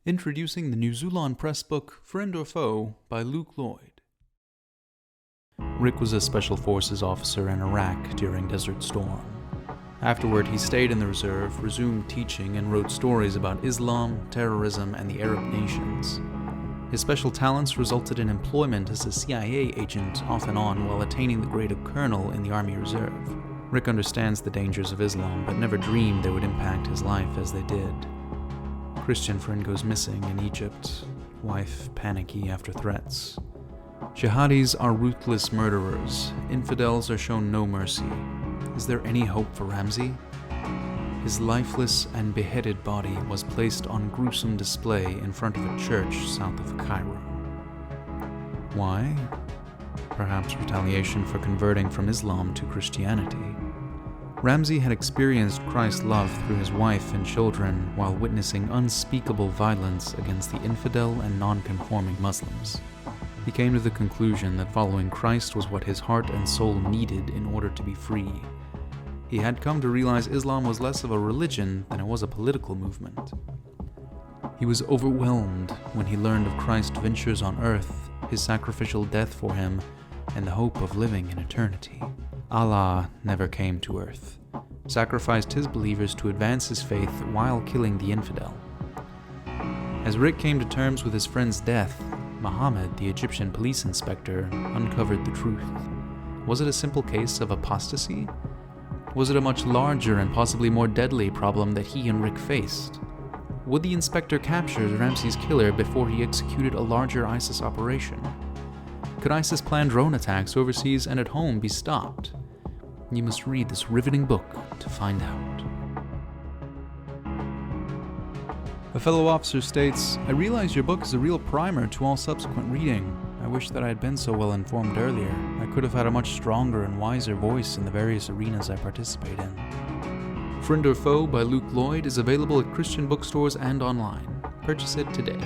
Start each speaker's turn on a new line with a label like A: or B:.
A: Introducing the new Xulon press book, Friend or Foe, by Lloyd. Rick was a Special Forces officer in Iraq during Desert Storm. Afterward, he stayed in the reserve, resumed teaching, and wrote stories about Islam, terrorism, and the Arab nations. His special talents resulted in employment as a CIA agent off and on while attaining the grade of colonel in the Army Reserve. Rick understands the dangers of Islam, but never dreamed they would impact his life as they did. Christian friend goes missing in Egypt, wife panicky after threats. Jihadis are ruthless murderers, infidels are shown no mercy. Is there any hope for Ramsey? His lifeless and beheaded body was placed on gruesome display in front of a church south of Cairo. Why? Perhaps retaliation for converting from Islam to Christianity. Ramsey had experienced Christ's love through his wife and children while witnessing unspeakable violence against the infidel and non-conforming Muslims. He came to the conclusion that following Christ was what his heart and soul needed in order to be free. He had come to realize Islam was less of a religion than it was a political movement. He was overwhelmed when he learned of Christ's ventures on earth, his sacrificial death for him, and the hope of living in eternity. Allah never came to earth, sacrificed his believers to advance his faith while killing the infidel. As Rick came to terms with his friend's death, Muhammad, the Egyptian police inspector, uncovered the truth. Was it a simple case of apostasy? Was it a much larger and possibly more deadly problem that he and Rick faced? Would the inspector capture Ramsey's killer before he executed a larger ISIS operation? Could ISIS plan drone attacks overseas and at home be stopped? You must read this riveting book to find out. A fellow officer states, "I realize your book is a real primer to all subsequent reading. I wish that I had been so well informed earlier. I could have had a much stronger and wiser voice in the various arenas I participate in." Friend or Foe by Lloyd is available at Christian bookstores and online. Purchase it today.